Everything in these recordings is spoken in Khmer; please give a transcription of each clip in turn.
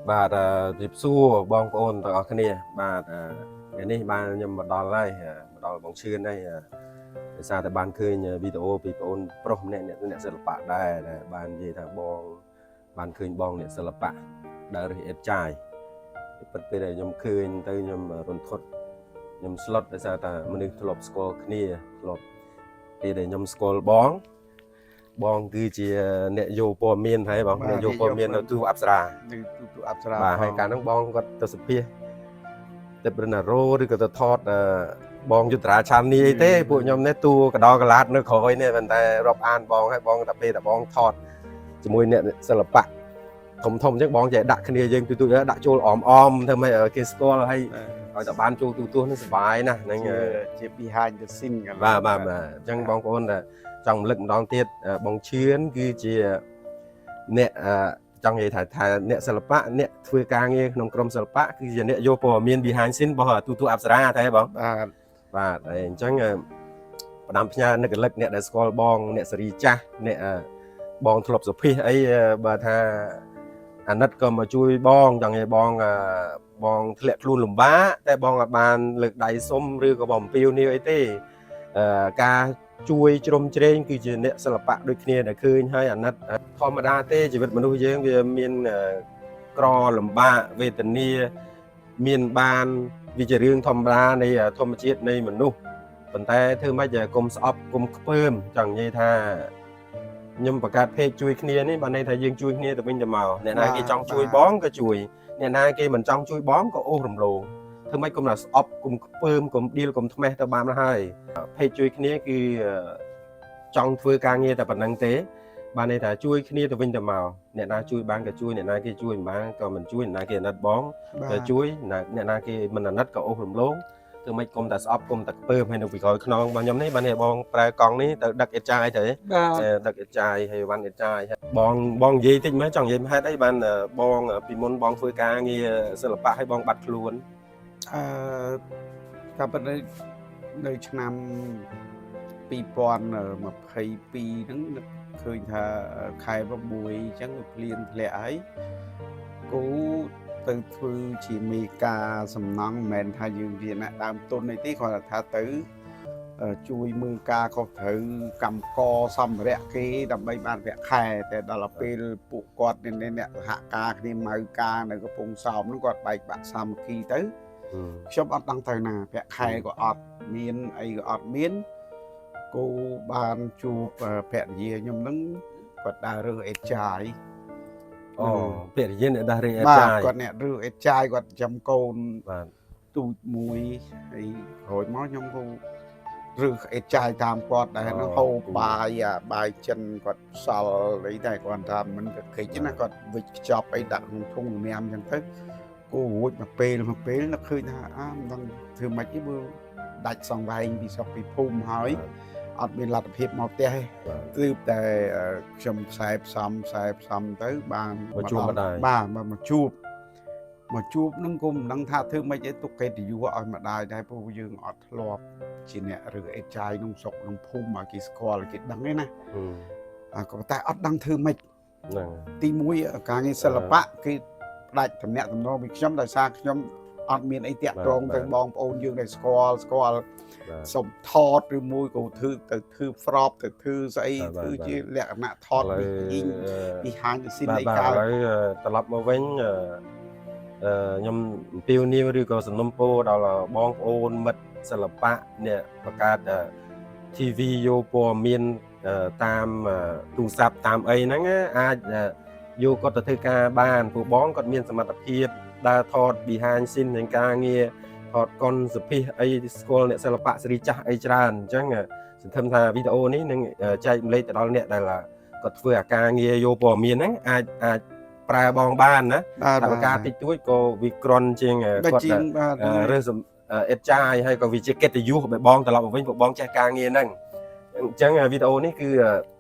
បាទជិបសួរបងប្អូនទាំងអស់គ្នាបាទថ្ងៃនេះបានខ្ញុំមកដល់ហើយមកដល់បងឈឿនហើយដោយសារតែបានឃើញវីដេអូពីបងប្អូនប្រុសម្នាក់អ្នកសិល្បៈដែរបាននិយាយថាបងបានឃើញបងអ្នកសិល្បៈដើររើសអេតចាយពិតពេលដែលខ្ញុំឃើញទៅខ្ញុំរន្ធត់ខ្ញុំស្លុតដោយសារតែមនុស្សធ្លាប់ស្គាល់គ្នាធ្លាប់ពេលដែលខ្ញុំស្គាល់បងគឺជាអ្នកយកព័ត៌មានហើយបងអ្នកយកព័ត៌មាននៅទូអប្សរាទូអប្សរាបាទហើយកាលហ្នឹងបងគាត់ទៅសភាទៅប្រណារោឬក៏ទៅថតបងយុទ្ធរាឆាននីអីទេពួកខ្ញុំនេះទូកដោកឡាតនៅក្រោយនេះប៉ុន្តែរាប់អានបងហើយបងតែពេលតែបងថតជាមួយអ្នកសិល្បៈធំអញ្ចឹងបងចេះដាក់គ្នាយើងទូដាក់ចូលអមធ្វើម៉េចគេស្គាល់ហើយឲ្យតែបានចូលទូនេះសុបាយណាស់ហ្នឹងជា behind the scene បាទអញ្ចឹងបងប្អូនចង់រំលឹកម្ដងទៀតបងឈឿនគឺជាអ្នកចង់និយាយថាអ្នកសិល្បៈអ្នកធ្វើការងារក្នុងក្រុមសិល្បៈគឺជាអ្នកយកព័ត៌មាន behind scene របស់ទូអប្សរាតែបងបាទហើយអញ្ចឹងផ្ដាំផ្ញើនឹករលឹកអ្នកដែលស្គាល់បងអ្នកសេរីចាស់អ្នកបងធ្លាប់សុភិសអីបើថាអាណិតក៏មកជួយបងចង់និយាយបងធ្លាក់ខ្លួនលំបាកតែបងអាចបានលើកដៃសុំឬក៏បំពេញនេះអីទេការជួយជ្រោមជ្រែងគឺជាអ្នកសិល្បៈដូចគ្នាដែលឃើញហើយអាណិតធម្មតាទេជីវិតមនុស្សយើងវាមានក្រលំបាកវេទនាមានបានវាជារឿងធម្មតានៃធម្មជាតិនៃមនុស្សប៉ុន្តែធ្វើម៉េចកុំស្អប់កុំខ្ពើមចង់និយាយថាខ្ញុំបង្កើតเพจជួយគ្នានេះបានន័យថាយើងជួយគ្នាទៅវិញទៅមកអ្នកណាគេចង់ជួយបងក៏ជួយអ្នកណាគេមិនចង់ជួយបងក៏អូសរំលោភធ្វើម៉េចកុំថាស្អប់កុំខ្ពើមកុំឌីលកុំថ្មេះទៅបានហើយเพจជួយគ្នាគឺចង់ធ្វើការងារតែប៉ុណ្្នឹងទេបានន័យថាជួយគ្នាទៅវិញទៅមកអ្នកណាជួយបានក៏ជួយអ្នកណាគេជួយមិនបានក៏មិនជួយអ្នកណាគេអាណិតបងក៏ជួយអ្នកណាគេមិនអាណិតក៏អូសរំលោភធ្វើម៉េចកុំតែស្អប់កុំតែខ្ពើមហើយនៅពីក្រោយខ្នងរបស់ខ្ញុំនេះបានបងប្រើកង់នេះទៅដឹកអេតចាយទៅដឹកអេតចាយហើយវ៉ាន់អេតចាយបងនិយាយតិចមើលចង់និយាយហេតុអីបានបងពីមុនបងធ្វើការងារសិល្បៈហើយបងបាត់ខ្លួនក៏ប៉ុន្តែនៅឆ្នាំ2022ហ្នឹងឃើញថាខែ6អញ្ចឹងភ្លៀងធ្លាក់ហើយគូទៅធ្វើជាមេការសំណង់មិនមែនថាយើងជាអ្នកដើមទុនអីទេគាត់ថាទៅជួយមើលការខុសត្រូវកម្មករសម្ភារៈគេដើម្បីបានប្រាក់ខែតែដល់ពេលពួកគាត់អ្នកសហការគ្នាម៉ៅការនៅកំពង់សោមហ្នឹងគាត់បែកបាក់សាមគ្គីទៅខ្ញុំអត់ដឹងទៅណាប្រាក់ខែក៏អត់មានអីក៏អត់មានគូបានជួបភរិយាខ្ញុំហ្នឹងគាត់ដើររើសអេតចាយភរិយាអ្នកដើររើសអេតចាយគាត់អ្នករើសអេតចាយគាត់ចាំកូនបាទទូចមួយហើយក្រោយមកខ្ញុំគូរើសអេតចាយតាមគាត់ដែរហ្នឹងហូបបាយចិនគាត់សល់អីតែគាត់ថាមិនក៏កិច្ចណាគាត់វិចខ្ចប់អីដាក់ក្នុងធុងញ៉ាំអញ្ចឹងទៅគូរួចមកពេលនឹកឃើញថាមិនដឹងធ្វើម៉េចទេមើលដាច់សង្វែងពីសពពីភូមិហើយអត់មានលទ្ធភាពមកផ្ទះទេគឺតែខ្ញុំខ្សែផ្សំទៅបានមកជួបម្ដាយបាទមកជួបនឹងគុំមិនដឹងថាធ្វើម៉េចទេទុកកិត្តិយសឲ្យម្ដាយដែរព្រោះយើងអត់ធ្លាប់ជាអ្នកឬអេតចាយក្នុងស្រុកក្នុងភូមិឲ្យគេស្គាល់គេដឹងទេណាក៏តែអត់ដឹងធ្វើម៉េចហ្នឹងទី1ការងារសិល្បៈគេផ្ដាច់តំណែងពីខ្ញុំដោយសារខ្ញុំអត់មានអីតាក់ទងទៅបងប្អូនយើងដែលស្គាល់សុំថតឬមួយក៏ធ្វើ frop ទៅធ្វើស្អីធ្វើជាលក្ខណៈថតពីហាងទៅស៊ីនអីកើតហើយត្រឡប់មកវិញខ្ញុំអំពាវនាវឬក៏សំណូមពរដល់បងប្អូនមិត្តសិល្បៈអ្នកបង្កើត TV យកព័ត៌មានតាមទូរស័ព្ទតាមអីហ្នឹងអាចយកគាត់ទៅធ្វើការបានពួកបងគាត់មានសមត្ថភាពដើរថត behind scene នៃការងារថតកុនសុភិសអីស្គាល់អ្នកសិល្បៈសេរីចាស់អីច្រើនអញ្ចឹងសង្ឃឹមថាវីដេអូនេះនឹងចែកម្លែកទៅដល់អ្នកដែលគាត់ធ្វើអាការងារយកព័ត៌មានហ្នឹងអាចប្រើបងបានណាតែការតិចតួចក៏វាក្រន់ជាងគាត់រើសអេតចាយហើយក៏វាជាកិត្តិយសឲ្យបងត្រឡប់មកវិញពួកបងចេះការងារហ្នឹងអញ្ចឹងវីដេអូនេះគឺ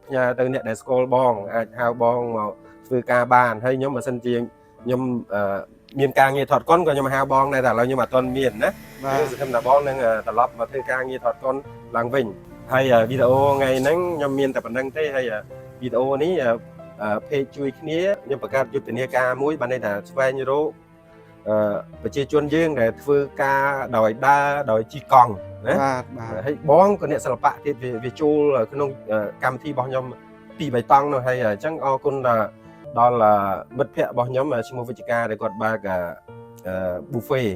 ផ្ញើទៅអ្នកដែលស្គាល់បងអាចហៅបងមកធ្វើការបានហើយខ្ញុំបើសិនជាខ្ញុំមានការងារថតកុនក៏ខ្ញុំហៅបងដែរតែឥឡូវខ្ញុំអត់ទាន់មានណាសង្ឃឹមថាបងនឹងត្រឡប់មកធ្វើការងារថតកុនឡើងវិញហើយវីដេអូថ្ងៃហ្នឹងខ្ញុំមានតែប៉ុណ្្នឹងទេហើយវីដេអូនេះ เพจជួយគ្នាខ្ញុំបង្កើតយុទ្ធនាការមួយបានន័យថាស្វែងរកប្រជាជនយើងដែលធ្វើការដោយដើរដោយជិះកង់ណា បាទ ហើយបងក៏អ្នកសិល្បៈទៀតវាចូលក្នុងកម្មវិធីរបស់ខ្ញុំ2-3តង់នោះហើយអញ្ចឹងអរគុណដល់មិត្តភ័ក្តិរបស់ខ្ញុំឈ្មោះវិជ្ជការដែលគាត់បើកbuffet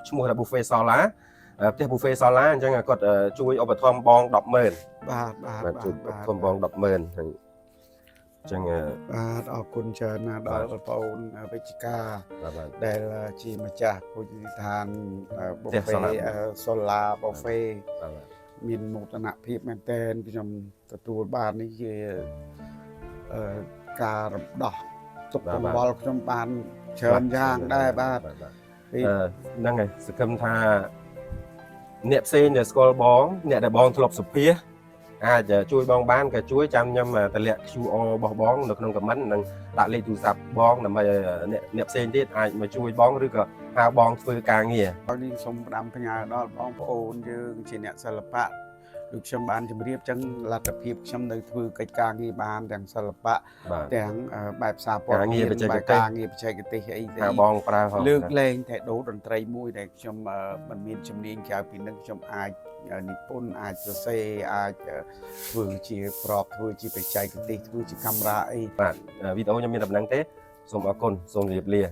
ឈ្មោះថា buffet solar ផ្ទះ buffet solar អញ្ចឹងគាត់ជួយឧបត្ថម្ភបង100000បាទជួយឧបត្ថម្ភបង100000ហើយអញ្ចឹងបាទអរគុណច្រើនណាស់ដល់បងប្អូនវិជ្ជការដែលជាម្ចាស់ភោជនីយដ្ឋាន buffet solar buffet មានមោទនភាពមែនទែនខ្ញុំទទួលបាននេះជាការរំដោះទុកកង្វល់ខ្ញុំបានច្រើនយ៉ាងដែរបាទហ្នឹងហើយសង្ឃឹមថាអ្នកផ្សេងដែលស្គាល់បងអ្នកដែលបងធ្លាប់សុភាអាចជួយបងបានក៏ជួយចាំខ្ញុំតម្លាក់ QR របស់បងនៅក្នុង comment និងដាក់លេខទូរស័ព្ទបងដើម្បីអ្នកផ្សេងទៀតអាចមកជួយបងឬក៏ហៅបងធ្វើការងារបងនេះសូមផ្ដាំផ្ញើដល់បងប្អូនយើងជាអ្នកសិល្បៈដូចខ្ញុំបានជម្រាបចឹងលទ្ធភាពខ្ញុំនៅធ្វើកិច្ចការងារបានទាំងសិល្បៈទាំងបែបសារព័ត៌មានបែបការងារបច្ចេកទេសអីហៅបងប្រើលើកលែងតែដូរតន្ត្រីមួយដែលខ្ញុំមិនមានជំនាញក្រៅពីនឹងខ្ញុំអាចនិពន្ធអាចសរសេរអាចធ្វើជាប្របធ្វើជាបច្ចេកទេសធ្វើជាកាមេរ៉ាអីបាទវីដេអូខ្ញុំមានតែប៉ុណ្្នឹងទេសូមអរគុណសូមជម្រាបលា